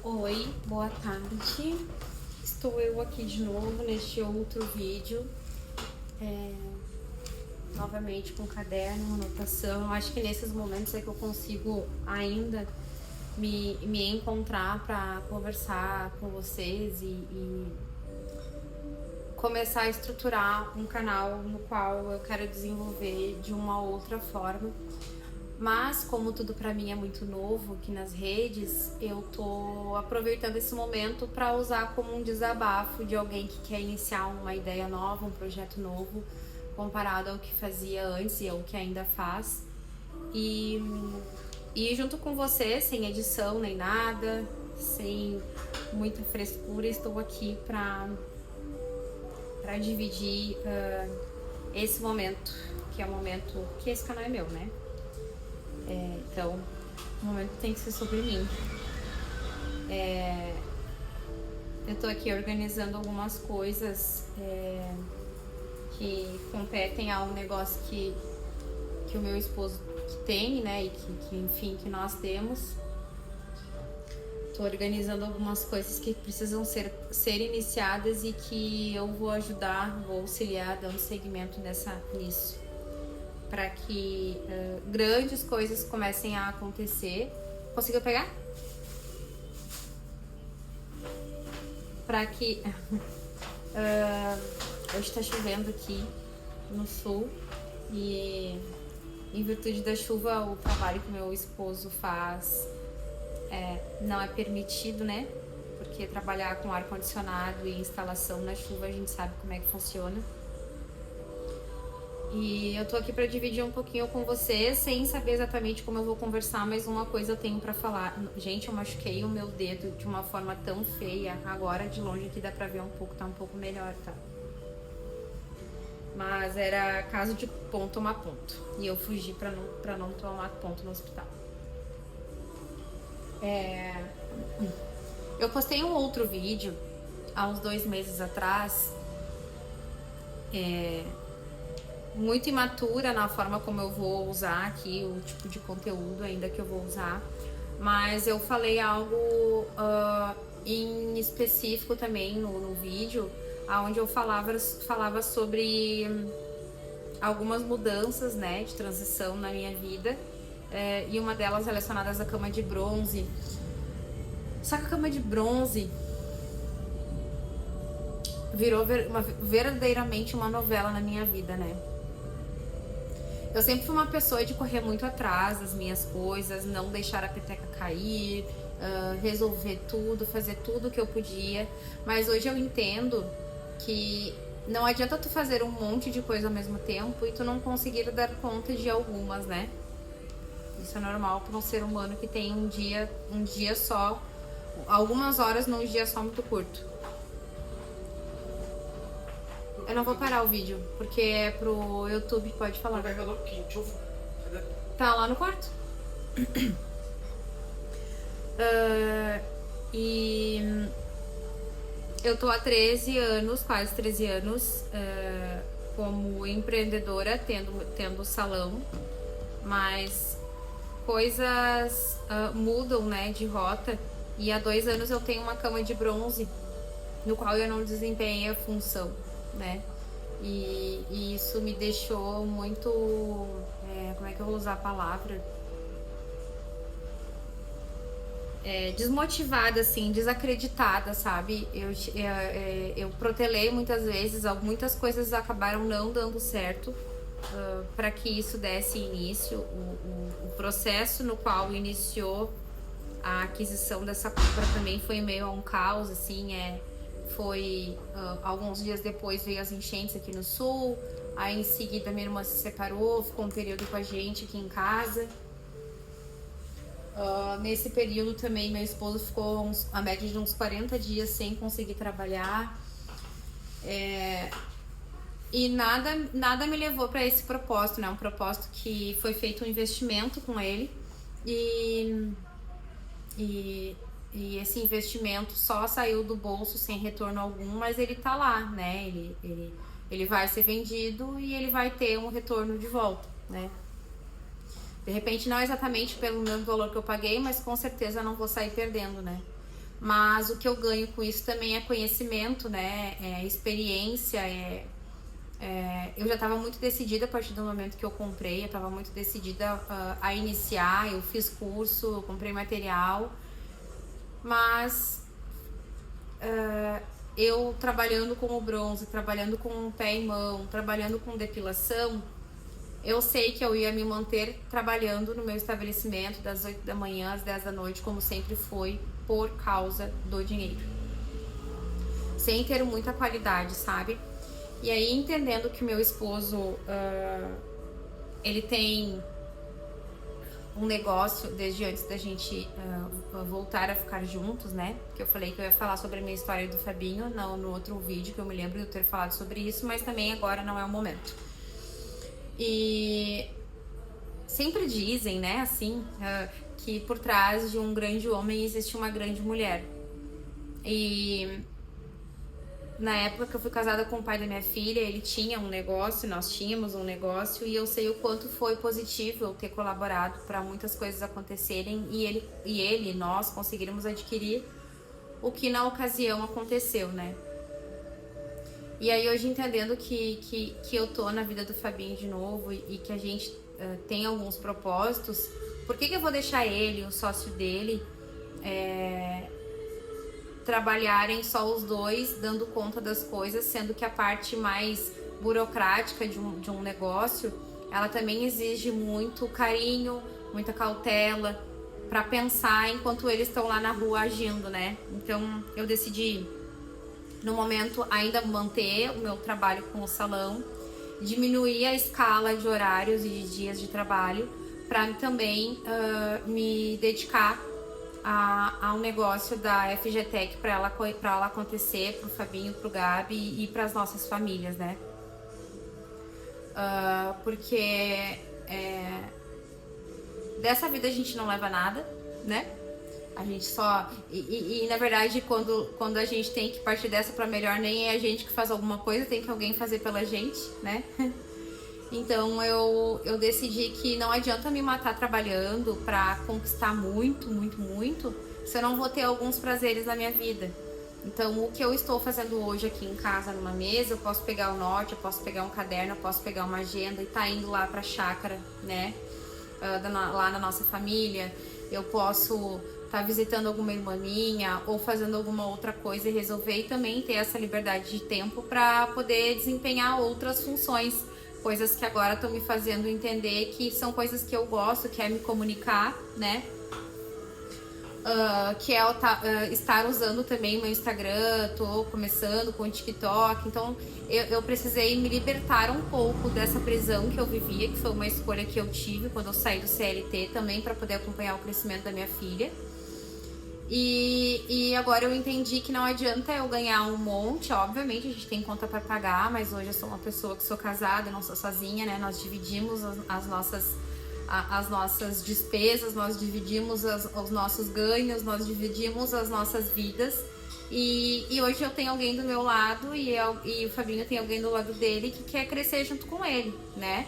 Oi, boa tarde. Estou eu aqui de novo neste outro vídeo, novamente com caderno, anotação. Acho que nesses momentos é que eu consigo ainda me encontrar para conversar com vocês e começar a estruturar um canal no qual eu quero desenvolver de uma outra forma. Mas como tudo pra mim é muito novo aqui nas redes, eu tô aproveitando esse momento para usar como um desabafo de alguém que quer iniciar uma ideia nova, um projeto novo, comparado ao que fazia antes e ao que ainda faz. E junto com você, sem edição nem nada, sem muita frescura, estou aqui para dividir esse momento, que é o momento que esse canal é meu, né? Então, o momento tem que ser sobre mim. Eu tô aqui organizando algumas coisas que competem a um negócio que o meu esposo tem, né? E que enfim, que nós temos. Tô organizando algumas coisas que precisam ser iniciadas e que eu vou ajudar, vou auxiliar, dando seguimento nisso, para que grandes coisas comecem a acontecer. Conseguiu pegar? Para que hoje está chovendo aqui no sul e em virtude da chuva o trabalho que meu esposo faz não é permitido, né? Porque trabalhar com ar-condicionado e instalação na chuva a gente sabe como é que funciona. E eu tô aqui pra dividir um pouquinho com vocês, sem saber exatamente como eu vou conversar, mas uma coisa eu tenho pra falar. Gente, eu machuquei o meu dedo de uma forma tão feia. Agora, de longe aqui dá pra ver um pouco, tá um pouco melhor, tá? Mas era caso de ponto tomar ponto. E eu fugi pra não tomar ponto no hospital. Eu postei um outro vídeo há uns 2 meses atrás. Muito imatura na forma como eu vou usar aqui, o tipo de conteúdo ainda que eu vou usar, mas eu falei algo em específico também no vídeo, onde eu falava sobre algumas mudanças, né, de transição na minha vida, e uma delas relacionadas à cama de bronze. Só que a cama de bronze virou verdadeiramente uma novela na minha vida, né? Eu sempre fui uma pessoa de correr muito atrás das minhas coisas, não deixar a peteca cair, resolver tudo, fazer tudo que eu podia. Mas hoje eu entendo que não adianta tu fazer um monte de coisa ao mesmo tempo e tu não conseguir dar conta de algumas, né? Isso é normal para um ser humano que tem um dia só, algumas horas num dia só muito curto. Eu não vou parar o vídeo, porque é pro YouTube, pode falar. Tá lá no quarto. E eu tô há 13 anos, quase 13 anos, como empreendedora, tendo salão, mas coisas mudam, né, de rota. E há 2 anos eu tenho uma cama de bronze, no qual eu não desempenhei a função, né? E isso me deixou muito, como é que eu vou usar a palavra? Desmotivada, assim, desacreditada, sabe? Eu protelei muitas vezes, muitas coisas acabaram não dando certo para que isso desse início. O processo no qual iniciou a aquisição dessa compra também foi meio a um caos, assim, foi alguns dias depois veio as enchentes aqui no sul, aí em seguida minha irmã se separou, ficou um período com a gente aqui em casa. Nesse período também meu esposo ficou a média de uns 40 dias sem conseguir trabalhar, e nada me levou para esse propósito, né? Um propósito que foi feito um investimento com ele e esse investimento só saiu do bolso sem retorno algum, mas ele tá lá, né? Ele vai ser vendido e ele vai ter um retorno de volta, né? De repente não exatamente pelo mesmo valor que eu paguei, mas com certeza não vou sair perdendo, né? mas o que eu ganho com isso também é conhecimento, né? É experiência, eu já estava muito decidida a partir do momento que eu comprei, eu estava muito decidida a iniciar, eu fiz curso, eu comprei material, mas eu trabalhando com o bronze, trabalhando com o pé e mão, trabalhando com depilação, eu sei que eu ia me manter trabalhando no meu estabelecimento das 8 da manhã às 10 da noite, como sempre foi, por causa do dinheiro. Sem ter muita qualidade, sabe? E aí, entendendo que o meu esposo, ele tem um negócio desde antes da gente voltar a ficar juntos, né? Que eu falei que eu ia falar sobre a minha história do Fabinho no outro vídeo, que eu me lembro de eu ter falado sobre isso, mas também agora não é o momento. E sempre dizem, né, assim, que por trás de um grande homem existe uma grande mulher. E na época que eu fui casada com o pai da minha filha, ele tinha um negócio, nós tínhamos um negócio, e eu sei o quanto foi positivo eu ter colaborado para muitas coisas acontecerem e nós conseguirmos adquirir o que na ocasião aconteceu, né? E aí hoje entendendo que eu tô na vida do Fabinho de novo e que a gente tem alguns propósitos, por que eu vou deixar ele, o sócio dele, trabalharem só os dois, dando conta das coisas, sendo que a parte mais burocrática de um negócio, ela também exige muito carinho, muita cautela, para pensar enquanto eles estão lá na rua agindo, né? Então eu decidi, no momento, ainda manter o meu trabalho com o salão, diminuir a escala de horários e de dias de trabalho, para também me dedicar a um negócio da FGTech para ela acontecer, pro Fabinho, pro Gabi e para as nossas famílias, né? Porque dessa vida a gente não leva nada, né? A gente só... E na verdade, quando a gente tem que partir dessa para melhor, nem é a gente que faz alguma coisa, tem que alguém fazer pela gente, né? Então eu decidi que não adianta me matar trabalhando para conquistar muito, muito, muito, se eu não vou ter alguns prazeres na minha vida. Então o que eu estou fazendo hoje aqui em casa numa mesa, eu posso pegar o note, eu posso pegar um caderno, eu posso pegar uma agenda e tá indo lá pra chácara, né? Lá na nossa família. Eu posso estar visitando alguma irmã minha ou fazendo alguma outra coisa e resolver e também ter essa liberdade de tempo para poder desempenhar outras funções. Coisas que agora estão me fazendo entender que são coisas que eu gosto, que é me comunicar, né? Que é estar usando também o meu Instagram, tô começando com o TikTok, então eu precisei me libertar um pouco dessa prisão que eu vivia, que foi uma escolha que eu tive quando eu saí do CLT também, para poder acompanhar o crescimento da minha filha. E agora eu entendi que não adianta eu ganhar um monte, obviamente a gente tem conta para pagar, mas hoje eu sou uma pessoa que sou casada, não sou sozinha, né? Nós dividimos as nossas despesas, nós dividimos os nossos ganhos, nós dividimos as nossas vidas. E hoje eu tenho alguém do meu lado e o Fabinho tem alguém do lado dele que quer crescer junto com ele, né?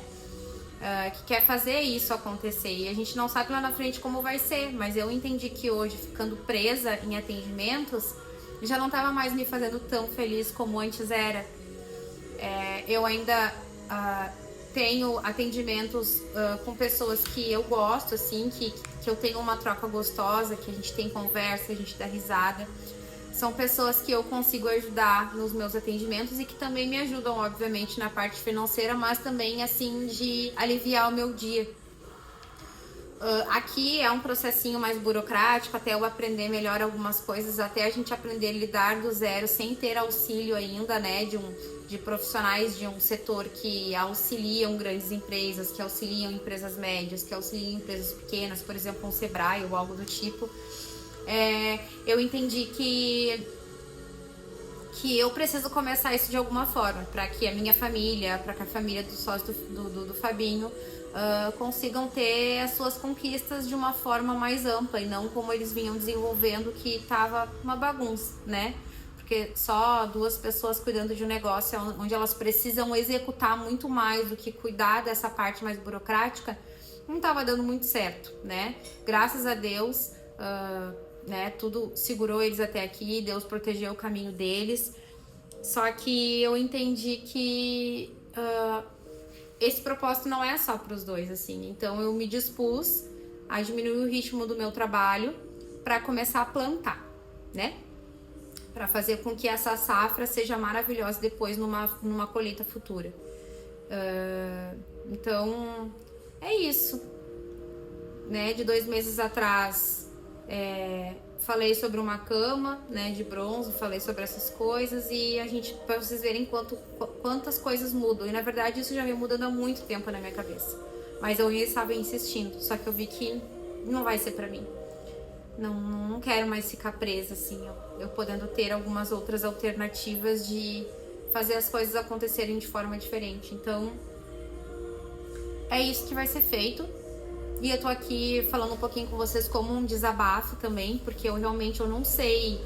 Que quer fazer isso acontecer. E a gente não sabe lá na frente como vai ser, mas eu entendi que hoje, ficando presa em atendimentos, já não estava mais me fazendo tão feliz como antes era. Eu ainda tenho atendimentos com pessoas que eu gosto, assim, que eu tenho uma troca gostosa, que a gente tem conversa, a gente dá risada. São pessoas que eu consigo ajudar nos meus atendimentos e que também me ajudam, obviamente, na parte financeira, mas também, assim, de aliviar o meu dia. Aqui é um processinho mais burocrático, até eu aprender melhor algumas coisas, até a gente aprender a lidar do zero, sem ter auxílio ainda, né, de profissionais de um setor que auxiliam grandes empresas, que auxiliam empresas médias, que auxiliam empresas pequenas, por exemplo, um Sebrae ou algo do tipo. Eu entendi que eu preciso começar isso de alguma forma, para que a minha família, para que a família do sócio do Fabinho consigam ter as suas conquistas de uma forma mais ampla e não como eles vinham desenvolvendo, que tava uma bagunça, né? Porque só duas pessoas cuidando de um negócio onde elas precisam executar muito mais do que cuidar dessa parte mais burocrática, não estava dando muito certo, né? Graças a Deus, né? Tudo segurou eles até aqui, Deus protegeu o caminho deles. Só que eu entendi que esse propósito não é só para os dois, assim. Então eu me dispus a diminuir o ritmo do meu trabalho para começar a plantar, né? Para fazer com que essa safra seja maravilhosa depois numa colheita futura. Então é isso, né? De 2 meses atrás falei sobre uma cama, né, de bronze, falei sobre essas coisas e a gente, para vocês verem quantas coisas mudam. E na verdade isso já vem mudando há muito tempo na minha cabeça. Mas eu estava insistindo, só que eu vi que não vai ser pra mim. Não quero mais ficar presa, assim, eu podendo ter algumas outras alternativas de fazer as coisas acontecerem de forma diferente. Então, é isso que vai ser feito. E eu tô aqui falando um pouquinho com vocês como um desabafo também, porque eu realmente não sei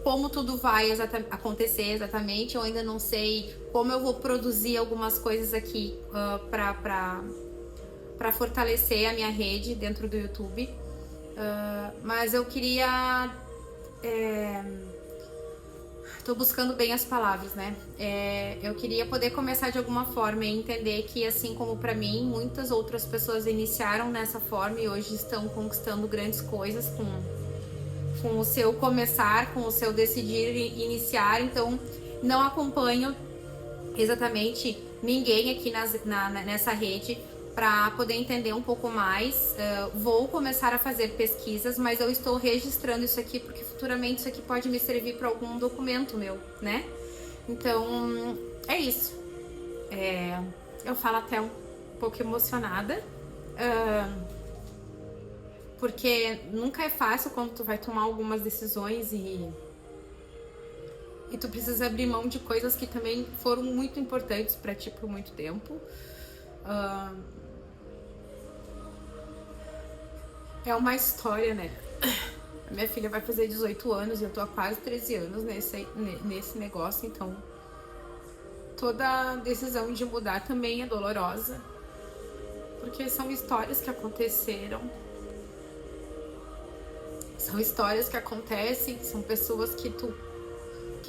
como tudo vai acontecer exatamente. Eu ainda não sei como eu vou produzir algumas coisas aqui para fortalecer a minha rede dentro do YouTube. Mas eu queria... Tô buscando bem as palavras, né? Eu queria poder começar de alguma forma e entender que, assim como pra mim, muitas outras pessoas iniciaram nessa forma e hoje estão conquistando grandes coisas com o seu começar, com o seu decidir iniciar. Então, não acompanho exatamente ninguém aqui nessa rede para poder entender um pouco mais. Vou começar a fazer pesquisas, mas eu estou registrando isso aqui porque futuramente isso aqui pode me servir para algum documento meu, né? Então, é isso. Eu falo até um pouco emocionada, porque nunca é fácil quando tu vai tomar algumas decisões e tu precisa abrir mão de coisas que também foram muito importantes para ti por muito tempo. É uma história, né? A minha filha vai fazer 18 anos e eu tô há quase 13 anos nesse negócio, então toda decisão de mudar também é dolorosa, porque são histórias que aconteceram, são histórias que acontecem, são pessoas que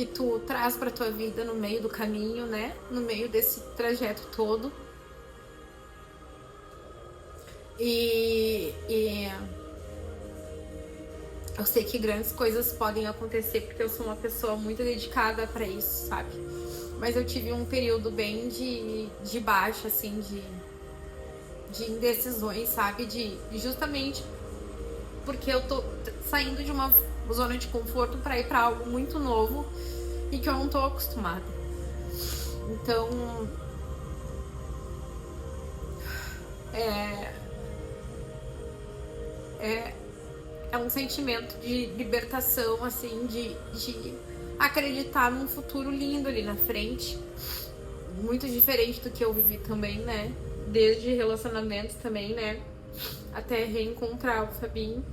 tu traz pra tua vida no meio do caminho, né? No meio desse trajeto todo. E eu sei que grandes coisas podem acontecer porque eu sou uma pessoa muito dedicada pra isso, sabe? Mas eu tive um período bem de baixa, assim, de indecisões, sabe? Justamente porque eu tô saindo de uma zona de conforto pra ir pra algo muito novo e que eu não tô acostumada. Então, é um sentimento de libertação, assim, de acreditar num futuro lindo ali na frente. Muito diferente do que eu vivi também, né? Desde relacionamentos também, né? Até reencontrar o Fabinho.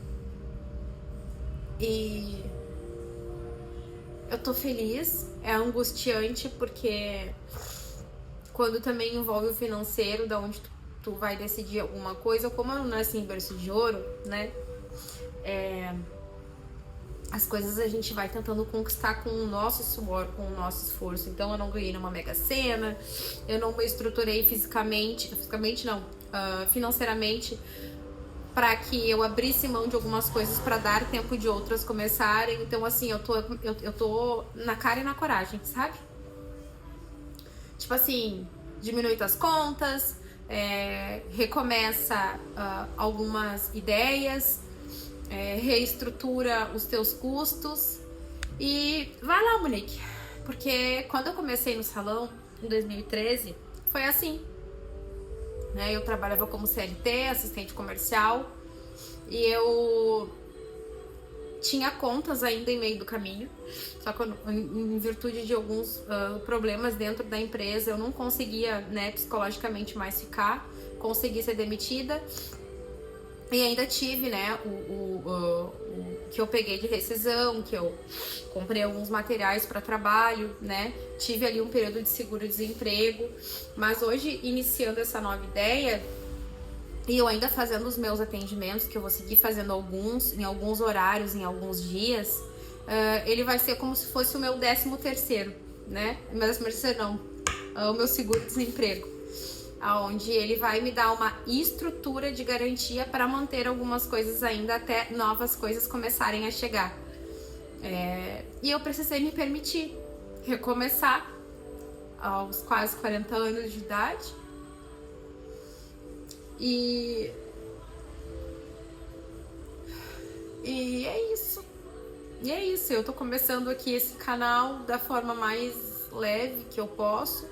E eu tô feliz. É angustiante porque quando também envolve o financeiro, da onde tu vai decidir alguma coisa, como eu não nasci em berço de ouro, né? As coisas a gente vai tentando conquistar com o nosso suor, com o nosso esforço. Então eu não ganhei numa Mega Sena, eu não me estruturei financeiramente para que eu abrisse mão de algumas coisas para dar tempo de outras começarem. Então assim, eu tô na cara e na coragem, sabe? Tipo assim, diminui tuas contas, recomeça algumas ideias, reestrutura os teus custos e vai lá, Monique. Porque quando eu comecei no salão, em 2013, foi assim, né? Eu trabalhava como CLT, assistente comercial, e eu tinha contas ainda em meio do caminho, só que em virtude de alguns problemas dentro da empresa, eu não conseguia, né, psicologicamente mais ficar, consegui ser demitida. E ainda tive, né, o que eu peguei de rescisão, que eu comprei alguns materiais para trabalho, né? Tive ali um período de seguro-desemprego. Mas hoje, iniciando essa nova ideia, E eu ainda fazendo os meus atendimentos, que eu vou seguir fazendo alguns, em alguns horários, em alguns dias, ele vai ser como se fosse o meu 13º, né? Meu 13º não, o meu seguro-desemprego. Onde ele vai me dar uma estrutura de garantia para manter algumas coisas ainda até novas coisas começarem a chegar. E eu precisei me permitir recomeçar aos quase 40 anos de idade. E é isso. E é isso. Eu tô começando aqui esse canal da forma mais leve que eu posso.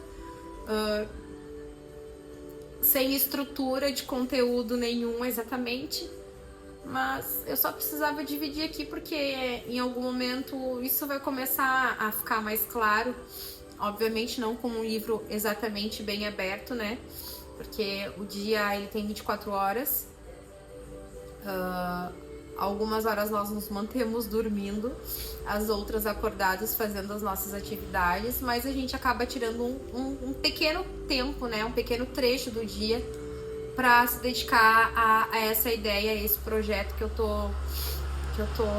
Sem estrutura de conteúdo nenhum exatamente. Mas eu só precisava dividir aqui porque em algum momento isso vai começar a ficar mais claro. Obviamente não com um livro exatamente bem aberto, né? Porque o dia ele tem 24 horas. Algumas horas nós nos mantemos dormindo, as outras acordadas fazendo as nossas atividades, mas a gente acaba tirando um pequeno tempo, né? Um pequeno trecho do dia para se dedicar a essa ideia, a esse projeto que eu tô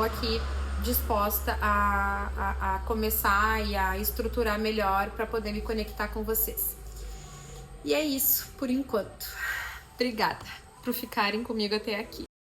aqui disposta a começar e a estruturar melhor para poder me conectar com vocês. E é isso por enquanto. Obrigada por ficarem comigo até aqui.